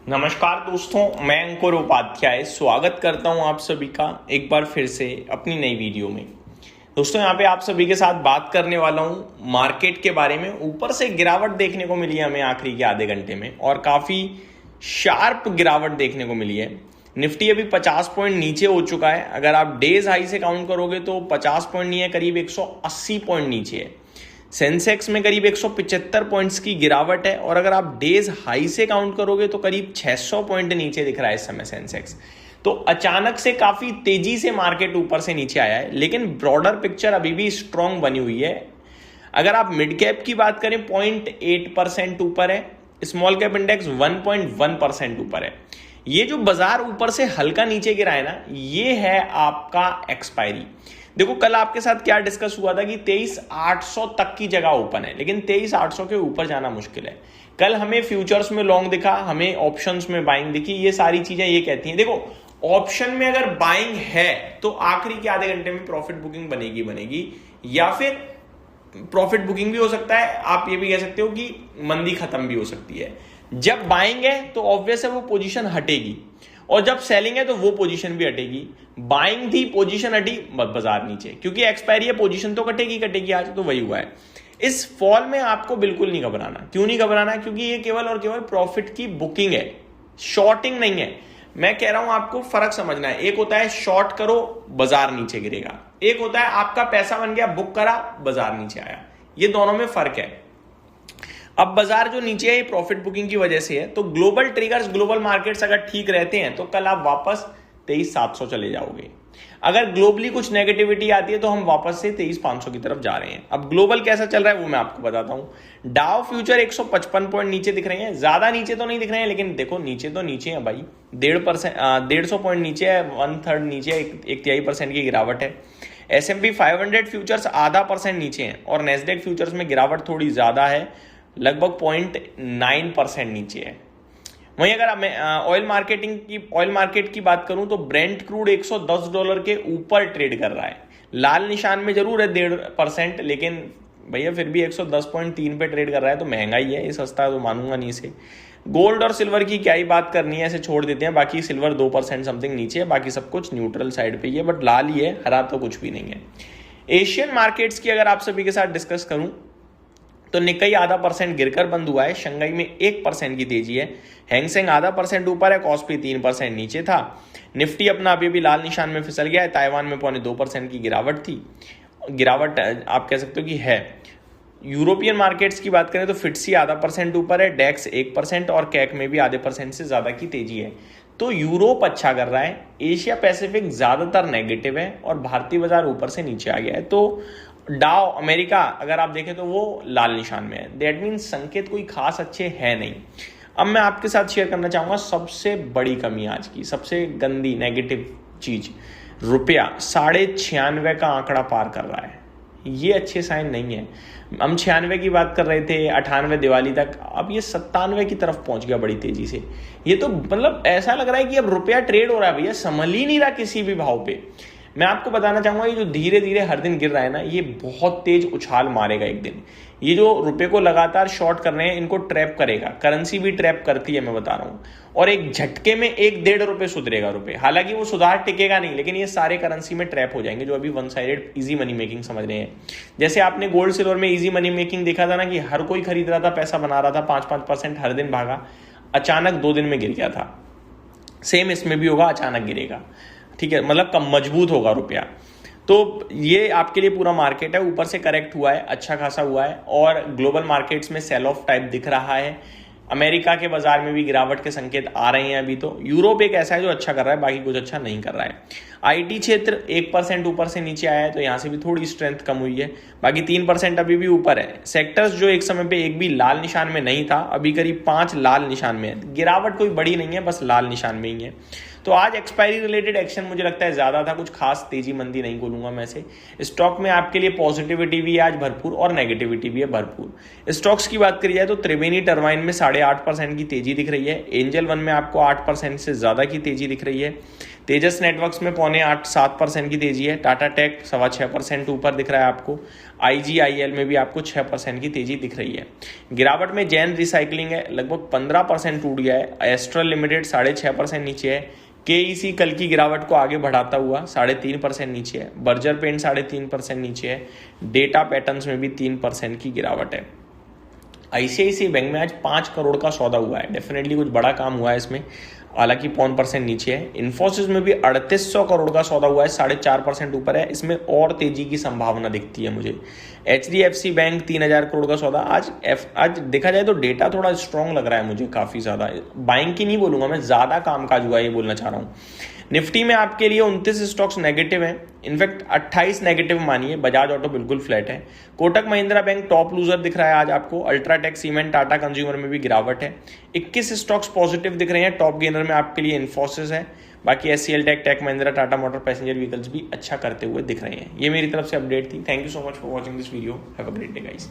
नमस्कार दोस्तों, मैं अंकुर उपाध्याय स्वागत करता हूं आप सभी का एक बार फिर से अपनी नई वीडियो में। दोस्तों यहां पे आप सभी के साथ बात करने वाला हूं मार्केट के बारे में। ऊपर से गिरावट देखने को मिली है हमें आखिरी के आधे घंटे में और काफ़ी शार्प गिरावट देखने को मिली है। निफ्टी अभी 50 पॉइंट नीचे हो चुका है। अगर आप डेज हाई से काउंट करोगे तो 50 पॉइंट नहीं है, करीब 180 पॉइंट नीचे है। सेंसेक्स में करीब 175 पॉइंट्स की गिरावट है और अगर आप डेज हाई से काउंट करोगे तो करीब 600 पॉइंट नीचे दिख रहा है इस समय सेंसेक्स। तो अचानक से काफी तेजी से मार्केट ऊपर से नीचे आया है, लेकिन ब्रॉडर पिक्चर अभी भी स्ट्रांग बनी हुई है। अगर आप मिड कैप की बात करें 0.8% ऊपर है, स्मॉल कैप इंडेक्स 1.1% ऊपर है। ये जो बाजार ऊपर से हल्का नीचे गिरा है ना, ये है आपका एक्सपायरी। देखो कल आपके साथ क्या डिस्कस हुआ था कि 23,800 तक की जगह ओपन है, लेकिन 23,800 के ऊपर जाना मुश्किल है। कल हमें फ्यूचर्स में लॉन्ग दिखा, हमें ऑप्शंस में बाइंग दिखी। ये सारी चीजें ये कहती हैं, देखो ऑप्शन में अगर बाइंग है तो आखिरी के आधे घंटे में प्रॉफिट बुकिंग बनेगी या फिर प्रॉफिट बुकिंग भी हो सकता है। आप ये भी कह सकते हो कि मंदी खत्म भी हो सकती है। जब बाइंग है तो ऑब्वियस है वो पोजीशन हटेगी, और जब सेलिंग है तो वो पोजीशन भी हटेगी। बाइंग थी, पोजीशन हटी, बाजार नीचे, क्योंकि एक्सपायरी है, पोजीशन तो कटेगी। आज तो वही हुआ है। इस फॉल में आपको बिल्कुल नहीं घबराना। क्यों नहीं घबराना? क्योंकि ये केवल और केवल प्रॉफिट की बुकिंग है, शॉर्टिंग नहीं है। मैं कह रहा हूं आपको फर्क समझना है। एक होता है शॉर्ट करो बाजार नीचे गिरेगा, एक होता है आपका पैसा बन गया, बुक करा, बाजार नीचे आया। ये दोनों में फर्क है। अब बाजार जो नीचे है ये प्रॉफिट बुकिंग की वजह से है। तो ग्लोबल ट्रिगर्स, ग्लोबल मार्केट्स अगर ठीक रहते हैं तो कल आप वापस 23,700 चले जाओगे। अगर ग्लोबली कुछ नेगेटिविटी आती है तो हम वापस से 23,500 की तरफ जा रहे हैं। अब ग्लोबल कैसा चल रहा है वो मैं आपको बताता हूं। डाउ फ्यूचर 155 पॉइंट नीचे दिख रहे हैं, ज्यादा नीचे तो नहीं दिख रहे हैं, लेकिन देखो नीचे तो नीचे है भाई। 150 पॉइंट नीचे है, 1/3 नीचे है, 1/3% की गिरावट है। S&P 500 फ्यूचर्स आधा % नीचे हैं और नेस्डेक फ्यूचर्स में गिरावट थोड़ी ज्यादा है, लगभग 0.9% नीचे है। वहीं अगर मैं ऑयल मार्केट की बात करूं तो ब्रेंट क्रूड $110 के ऊपर ट्रेड कर रहा है। लाल निशान में जरूर है 1.5%, लेकिन भैया फिर भी 110.3 पे ट्रेड कर रहा है, तो महंगा ही है। ये सस्ता है तो मानूंगा नहीं इसे। गोल्ड और सिल्वर की क्या ही बात करनी है, ऐसे छोड़ देते हैं। बाकी सिल्वर 2% समथिंग नीचे है, बाकी सब कुछ न्यूट्रल साइड पे ही है, बट लाल ही है, हरा तो कुछ भी नहीं है। एशियन मार्केट्स की अगर आप सभी के साथ डिस्कस करूं तो निक्केई आधा % गिरकर बंद हुआ है, शंघाई में 1% की तेजी है, हैंगसेंग आधा % ऊपर है, कॉस्पी 3% नीचे था। निफ्टी अपना अभी भी लाल निशान में फिसल गया है, ताइवान में 0.2% की गिरावट आप कह सकते हो कि है। यूरोपियन मार्केट्स की बात करें तो फिट्सी आधा % ऊपर है, डेक्स 1% और कैक में भी आधे % से ज्यादा की तेजी है। तो यूरोप अच्छा कर रहा है, एशिया पैसिफिक ज्यादातर नेगेटिव है और भारतीय बाजार ऊपर से नीचे आ गया है। तो डाउ अमेरिका अगर आप देखें तो वो लाल निशान में है। दैट मीन्स संकेत कोई खास अच्छे है नहीं। अब मैं आपके साथ शेयर करना चाहूंगा सबसे बड़ी कमी आज की, सबसे गंदी नेगेटिव चीज, रुपया 96.5 का आंकड़ा पार कर रहा है। ये अच्छे साइन नहीं है। हम 96 की बात कर रहे थे, 98 दिवाली तक, अब ये 97 की तरफ पहुंच गया बड़ी तेजी से। ये तो मतलब ऐसा लग रहा है कि अब रुपया ट्रेड हो रहा है भैया, संभल ही नहीं रहा किसी भी भाव पे। मैं आपको बताना चाहूंगा ये जो धीरे धीरे हर दिन गिर रहा है ना, ये बहुत तेज उछाल मारेगा एक दिन। ये जो रुपए को लगातार शॉर्ट कर रहे हैं इनको ट्रैप करेगा, करेंसी भी ट्रैप करती है, मैं बता रहा हूं। और एक झटके में 1-1.5 रुपए सुधरेगा रुपए। हालांकि वो सुधार टिकेगा नहीं, लेकिन ये सारे करेंसी में ट्रैप हो जाएंगे जो अभी one sided easy money making समझ रहे हैं। जैसे आपने गोल्ड सिल्वर में इजी मनी मेकिंग देखा था ना, कि हर कोई खरीद रहा था, पैसा बना रहा था, 5-5% हर दिन भागा, अचानक 2 दिन में गिर गया था। सेम इसमें भी होगा, अचानक गिरेगा, ठीक है, मतलब कम मजबूत होगा रुपया। तो ये आपके लिए पूरा मार्केट है, ऊपर से करेक्ट हुआ है, अच्छा खासा हुआ है, और ग्लोबल मार्केट्स में सेल ऑफ टाइप दिख रहा है। अमेरिका के बाजार में भी गिरावट के संकेत आ रहे हैं अभी। तो यूरोप एक ऐसा है जो अच्छा कर रहा है, बाकी कुछ अच्छा नहीं कर रहा है। आईटी क्षेत्र 1% ऊपर से नीचे आया है, तो यहां से भी थोड़ी स्ट्रेंथ कम हुई है, बाकी 3% अभी भी ऊपर है। सेक्टर्स जो एक समय पे एक भी लाल निशान में नहीं था, अभी करीब 5 लाल निशान में है। गिरावट कोई बड़ी नहीं है, बस लाल निशान में ही है। तो आज एक्सपायरी रिलेटेड एक्शन मुझे लगता है ज्यादा था, कुछ खास तेजी मंदी नहीं बोलूंगा मैं से। स्टॉक में आपके लिए पॉजिटिविटी भी है आज भरपूर और नेगेटिविटी भी है भरपूर। स्टॉक्स की बात करी जाए तो त्रिवेणी टर्बाइन में 8.5% की तेजी दिख रही है। एंजल वन में आपको 8% से ज्यादा की तेजी दिख रही है। तेजस नेटवर्क्स में 7.25% की तेजी है। टाटा टेक 6.25% ऊपर दिख रहा है आपको। IGIL में भी आपको 6% की तेजी दिख रही है। गिरावट में जैन रिसाइकलिंग है, लगभग 15% टूट गया है। एस्ट्रल लिमिटेड 6.5% नीचे है। KEC कल की गिरावट को आगे बढ़ाता हुआ 3.5% नीचे है। बर्जर पेंट 3.5% नीचे है। डेटा पैटर्न्स में भी 3% की गिरावट है। ICICI बैंक में आज 5 करोड़ का सौदा हुआ है, डेफिनेटली कुछ बड़ा काम हुआ है इसमें, हालांकि 5% नीचे है। इन्फोसिस में भी 3800 करोड़ का सौदा हुआ है, 4.5% ऊपर है। इसमें और तेजी की संभावना दिखती है मुझे। HDFC बैंक 3000 करोड़ का सौदा। आज देखा जाए तो डेटा थोड़ा स्ट्रांग लग रहा है मुझे, काफी ज्यादा। बाइंग की नहीं बोलूंगा मैं, ज्यादा कामकाज हुआ है ये बोलना चाह रहा हूँ। निफ्टी में आपके लिए 29 स्टॉक्स नेगेटिव हैं, इनफैक्ट 28 नेगेटिव मानिए। बजाज ऑटो बिल्कुल फ्लैट है। Kotak Mahindra bank top loser दिख रहा है आज आपको। अल्ट्राटेक सीमेंट, टाटा कंज्यूमर में भी गिरावट है। 21 स्टॉक्स पॉजिटिव दिख रहे हैं। टॉप गेनर में आपके लिए इन्फोसिस है। बाकी SCL Tech Mahindra, Tata Motor Passenger Vehicles भी अच्छा करते हुए दिख रहे हैं। ये मेरी तरफ से अपडेट थी। Thank you so much for watching this video. Have a great day guys.